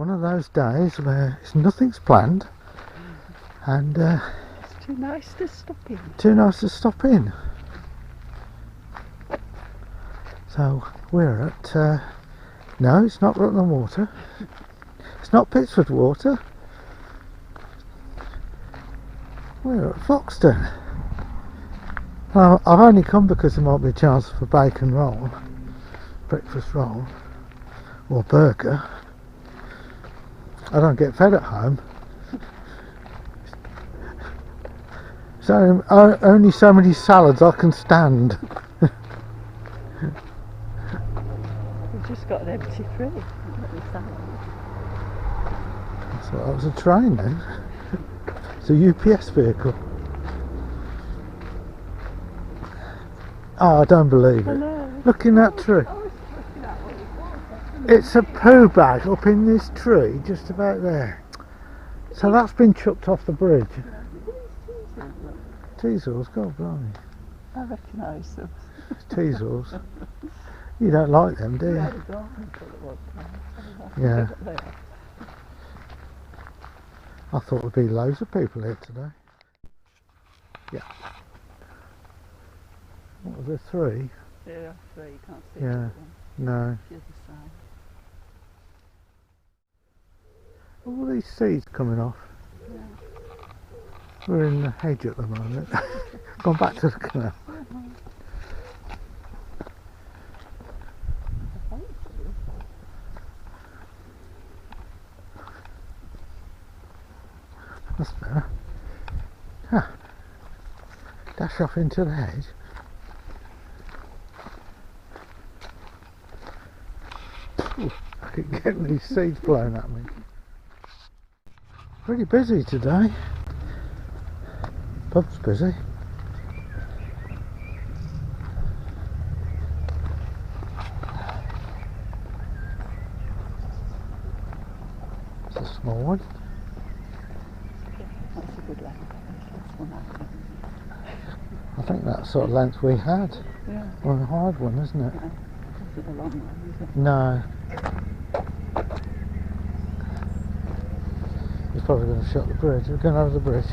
one of those days where nothing's planned and It's too nice to stop in. too nice to stop in. So we're at no, it's not Rutland Water, it's not Pittsford Water, we're at Foxton. Well, I've only come because there might be a chance for bacon roll, breakfast roll or burger. I don't get fed at home, so only so many salads I can stand. We've just got an empty fridge. So that was a train then. It's a UPS vehicle. Oh, I don't believe it. Look in that tree. It's a poo bag up in this tree, just about there. So that's been chucked off the bridge. Teasels, God blimey. I recognise them. Teasels. You don't like them, do you? Yeah. I thought there'd be loads of people here today. Yeah. What was there, 3? Yeah, 3, you can't see Yeah. No. the other side. All these seeds coming off. Yeah. We're in the hedge at the moment. Gone back to the canal. That's better. Huh. Dash off into the hedge. Ooh, I keep getting these seeds blown at me. Pretty busy today. Pub's busy. It's a small one. That's a good length. That's one I think that's sort of length we had. Yeah. Well, a hard one, isn't it? Yeah. It's a long one, is it? No. He's probably going to shut the bridge. We're going over the bridge.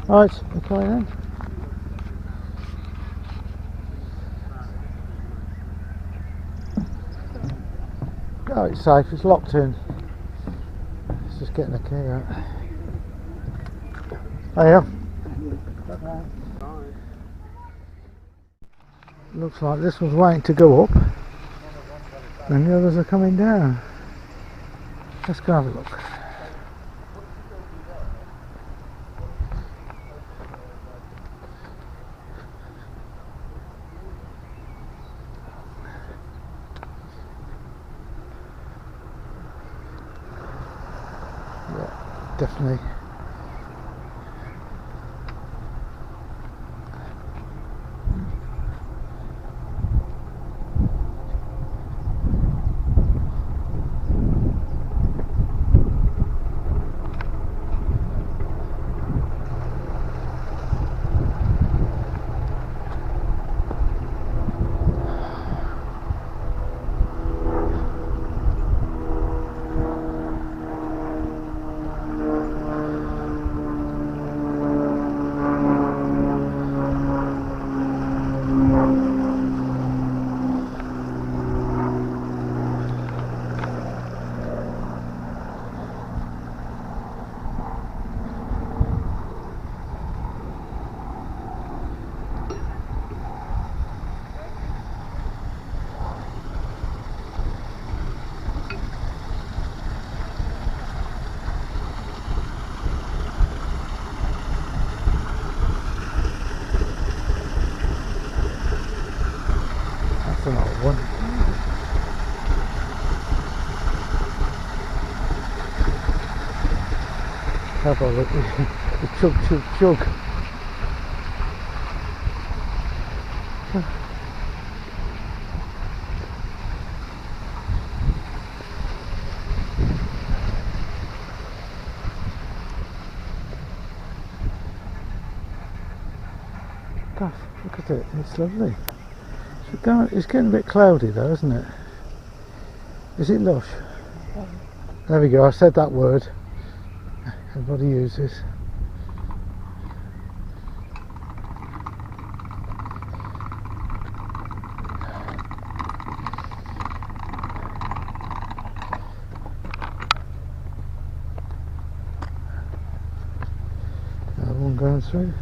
Right, okay then. Oh, it's safe, it's locked in. It's just getting the key out. Hiya. Looks like this one's waiting to go up and the others are coming down. Let's go have a look. Yeah, definitely. That's an old one. Have a look. The chug chug chug. Gosh, look at it, it's lovely. It's getting a bit cloudy though, isn't it? Is it lush? There we go, I said that word. Everybody uses. Another one going through.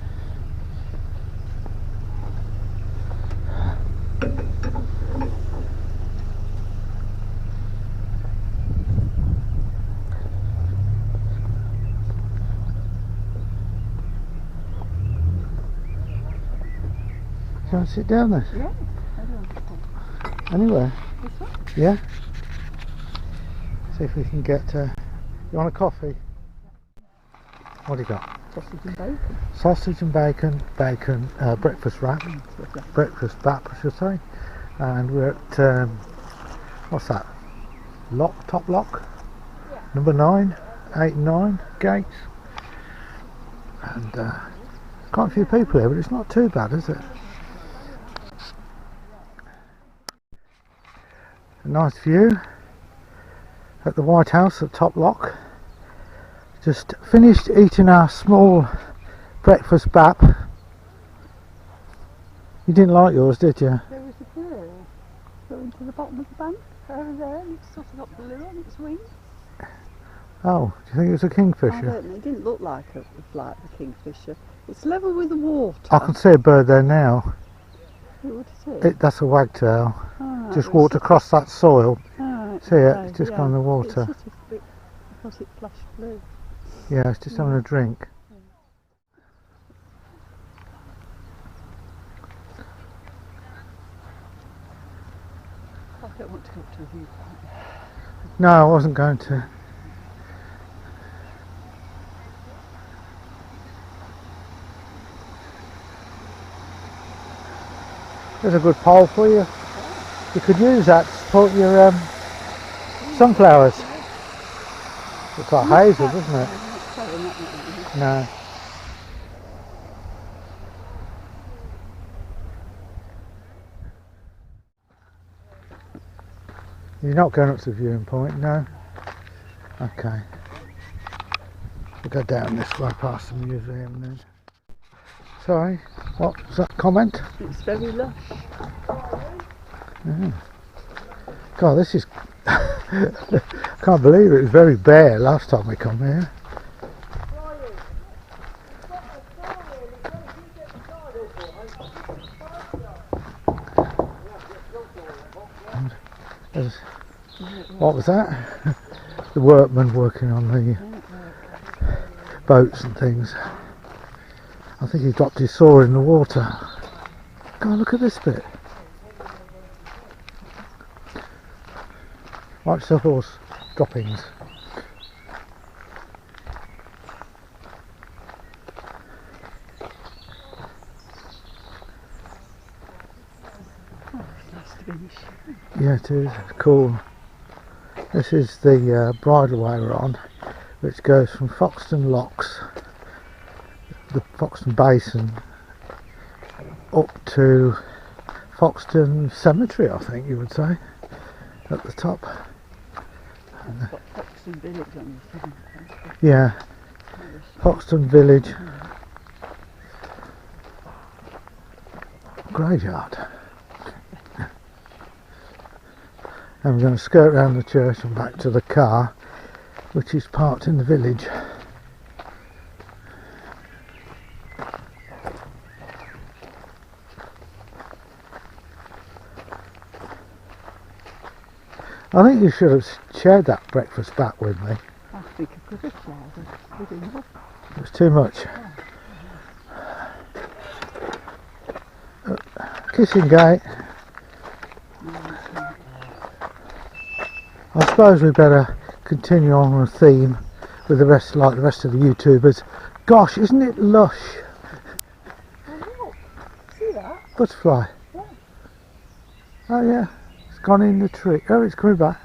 Can I sit down there? Yeah, I don't Anywhere? This one? Yeah? See if we can get. You want a coffee? What do you got? Sausage and bacon. Sausage and bacon, breakfast wrap. Breakfast wrap, I should say. And we're at. What's that? Top lock? Yeah. Number 9, 8 and 9 gates. And quite a few people here, but it's not too bad, is it? A nice view at the Whitehouse at Top Lock. Just finished eating our small breakfast bap. You didn't like yours, did you? There was a bird going to the bottom of the bank over there, and it's sort of got blue on its wings. Oh, do you think it was a I kingfisher? don't know, it didn't look like the kingfisher. It's level with the water. I can see a bird there now. What is it? That's a wagtail. Ah, Just it was walked sort across that soil. of- See it? okay, It's just yeah. gone in the It's water. sort of a bit because it flashed blue. Yeah, it's just having a drink. I don't want to go up to the viewpoint. No, I wasn't going to. There's a good pole for you. You could use that to support your sunflowers. Looks like hazel, doesn't it? Sorry, not No. You're not going up to the viewing point, no? Okay. We'll go down this way past the museum then. Sorry, what was that comment? It's very lush. God, this is... can't believe it was very bare last time we come here. What was that? The workmen working on the boats and things. I think he dropped his saw in the water. God, look at this bit. Watch the horse droppings. Oh, it's nice to be in the shade. Yeah, it is. It's cool. This is the bridleway we're on, which goes from Foxton Locks, the Foxton Basin, up to Foxton Cemetery, I think you would say, at the top. It's got Foxton Village on the side. Yeah, Foxton Village. Graveyard. And we're going to skirt around the church and back to the car, which is parked in the village. I think you should have shared that breakfast back with me. I think I could have shared it with enough. It was too much. Kissing gate. I suppose we better continue on with the theme with the rest, like the rest of the YouTubers. Gosh, isn't it lush? Oh look, see that? Butterfly. Yeah. Oh yeah, it's gone in the tree. Oh, it's coming back.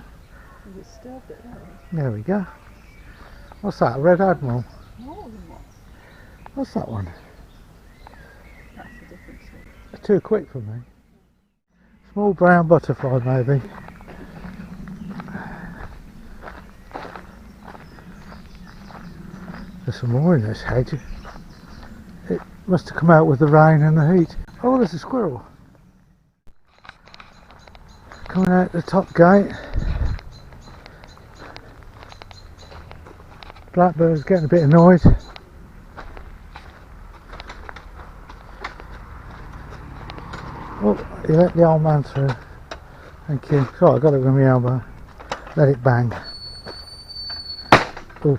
You disturbed it, haven't There we go. What's that? A red admiral? you? More than one. What's that one? That's a different sort. It's too quick for me. Small brown butterfly, maybe. There's some more in this hedge. It must have come out with the rain and the heat. Oh, there's a squirrel. Coming out the top gate. Blackbird's getting a bit annoyed. Oh, you let the old man through. Thank you. Sorry, I got it with my elbow. Let it bang. Oh.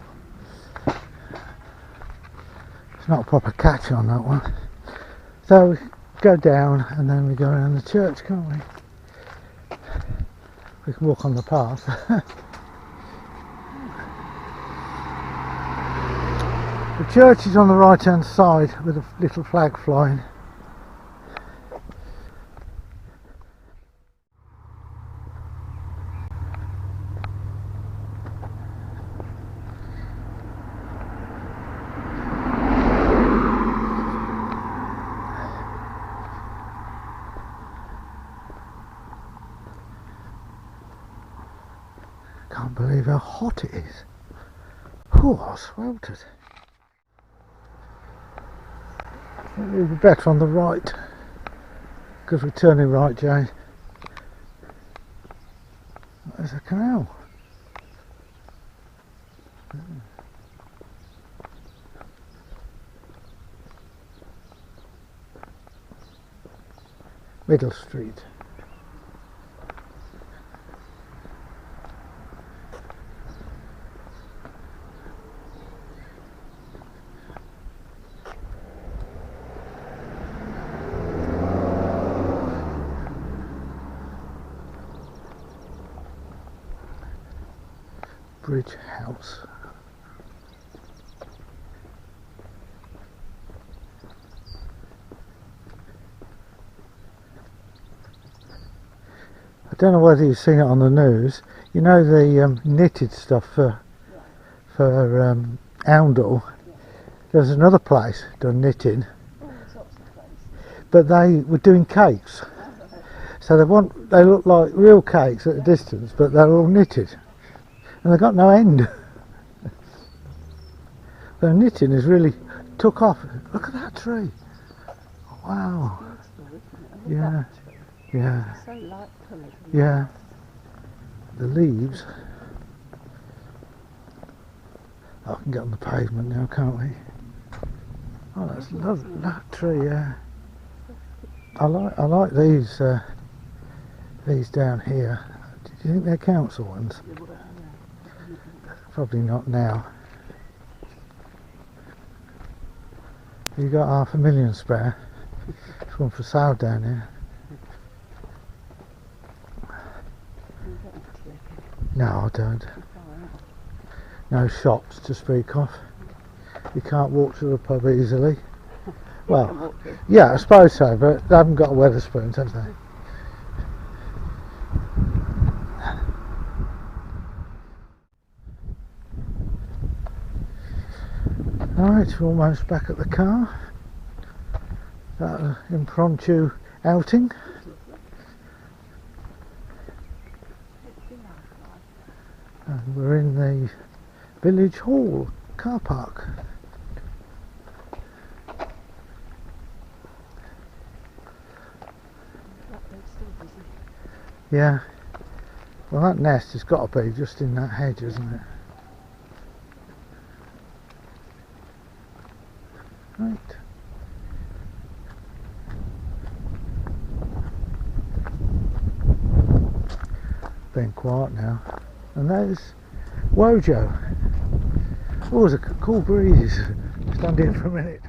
It's not a proper catch on that one. So we go down and then we go around the church, can't we? We can walk on the path. The church is on the right hand side with a little flag flying. Can't believe how hot it is. Oh, I sweltered. It would be better on the right because we're turning right, Jane. There's a canal. Middle Street. Bridge House. I don't know whether you've seen it on the news. You know the knitted stuff for Oundle. There's another place done knitting, but they were doing cakes. So they look like real cakes at a distance, but they're all knitted. And they've got no end. The knitting has really took off. Look at that tree. Wow. Yeah. Yeah. So light coloured. Yeah. The leaves. I can get on the pavement now, can't we? Oh, that's lovely. That tree. Yeah. I like these down here. Do you think they're council ones? Probably not now. You got $500,000 spare. There's one for sale down here. No, I don't. No shops to speak of. You can't walk to the pub easily. Well, yeah, I suppose so, but they haven't got Wetherspoons, have they? Right, we're almost back at the car. That impromptu outing. And we're in the Village Hall car park. Yeah. Well, that nest has got to be just in that hedge, isn't it? Right. Being quiet now. And there's Wojo. Oh, there's a cool breeze. Stand in for a minute.